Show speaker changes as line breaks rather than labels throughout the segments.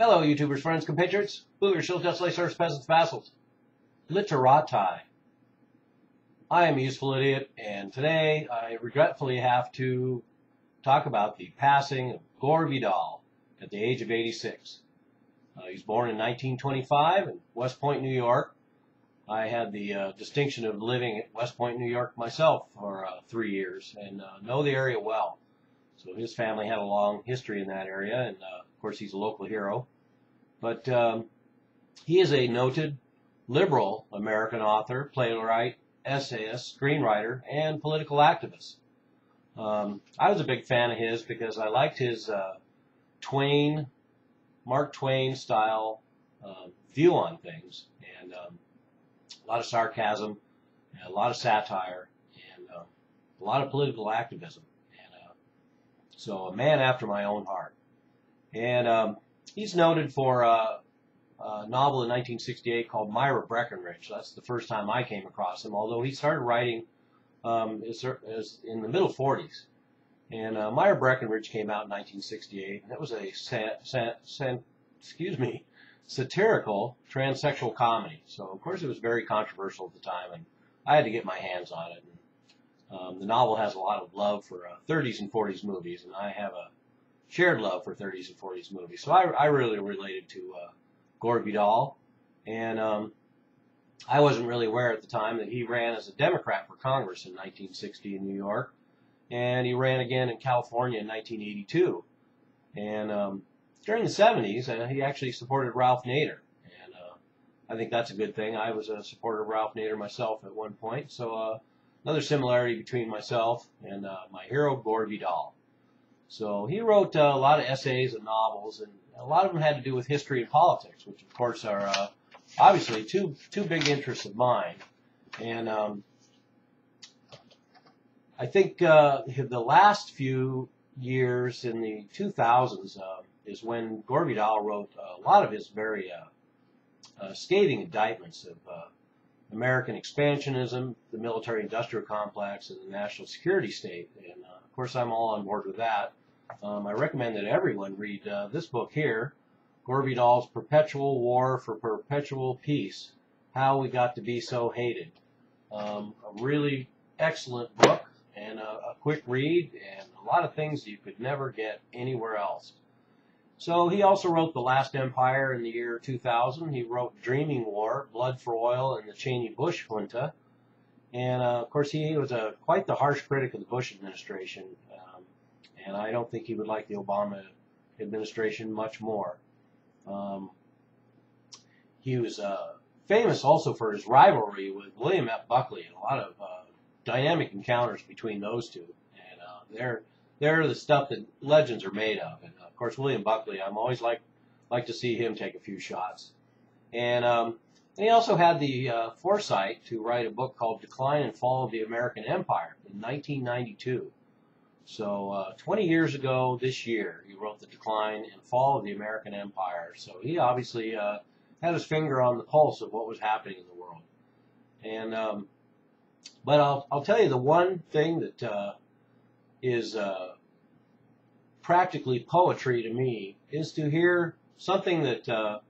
Hello, YouTubers, friends, compatriots, boogers, shills, dust, lacers, peasants, vassals, literati. I am a useful idiot, and today I regretfully have to talk about the passing of Gore Vidal at the age of 86. He was born in 1925 in West Point, New York. I had the distinction of living at West Point, New York myself for 3 years and know the area well. So his family had a long history in that area, and of course he's a local hero. But he is a noted liberal American author, playwright, essayist, screenwriter, and political activist. I was a big fan of his because I liked his Mark Twain style view on things, and a lot of sarcasm, and a lot of satire, and a lot of political activism. And so a man after my own heart. And he's noted for a novel in 1968 called Myra Breckenridge. That's the first time I came across him, although he started writing as in the middle 40s. And Myra Breckenridge came out in 1968, and it was a satirical transsexual comedy. So, of course, it was very controversial at the time, and I had to get my hands on it. And, the novel has a lot of love for 30s and 40s movies, and I have a shared love for 30s and 40s movies. So I really related to Gore Vidal, and I wasn't really aware at the time that he ran as a Democrat for Congress in 1960 in New York, and he ran again in California in 1982. And during the 70s, he actually supported Ralph Nader, and I think that's a good thing. I was a supporter of Ralph Nader myself at one point, so another similarity between myself and my hero, Gore Vidal. So he wrote a lot of essays and novels, and a lot of them had to do with history and politics, which of course are obviously two big interests of mine. And I think the last few years in the 2000s is when Gore Vidal wrote a lot of his very scathing indictments of American expansionism, the military-industrial complex, and the national security state. And of course, I'm all on board with that. I recommend that everyone read this book here, Gore Vidal's Perpetual War for Perpetual Peace, How We Got to Be So Hated. A really excellent book, and a quick read, and a lot of things you could never get anywhere else. So he also wrote The Last Empire in the year 2000. He wrote Dreaming War, Blood for Oil, and the Cheney-Bush Junta. And of course, he was quite the harsh critic of the Bush administration. And I don't think he would like the Obama administration much more. He was famous also for his rivalry with William F. Buckley, and a lot of dynamic encounters between those two. And they're the stuff that legends are made of. And of course, William Buckley, I'm always like to see him take a few shots. And he also had the foresight to write a book called Decline and Fall of the American Empire in 1992. So 20 years ago this year, he wrote The Decline and Fall of the American Empire. So he obviously had his finger on the pulse of what was happening in the world. And but I'll tell you the one thing that is practically poetry to me is to hear something that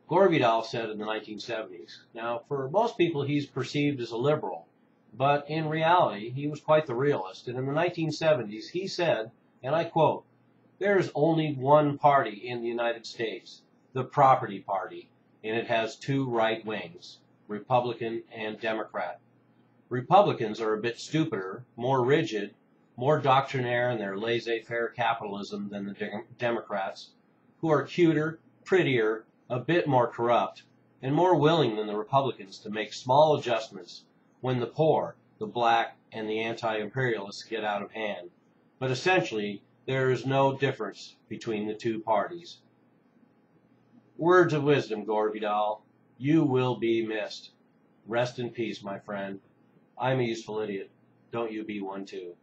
Gore Vidal said in the 1970s. Now, for most people, he's perceived as a liberal. But in reality, he was quite the realist. And in the 1970s, he said, and I quote, "There is only one party in the United States, the Property Party, and it has two right wings, Republican and Democrat. Republicans are a bit stupider, more rigid, more doctrinaire in their laissez-faire capitalism than the Democrats, who are cuter, prettier, a bit more corrupt, and more willing than the Republicans to make small adjustments when the poor, the black, and the anti-imperialists get out of hand. But essentially, there is no difference between the two parties." Words of wisdom, Gore Vidal. You will be missed. Rest in peace, my friend. I'm a useful idiot. Don't you be one too.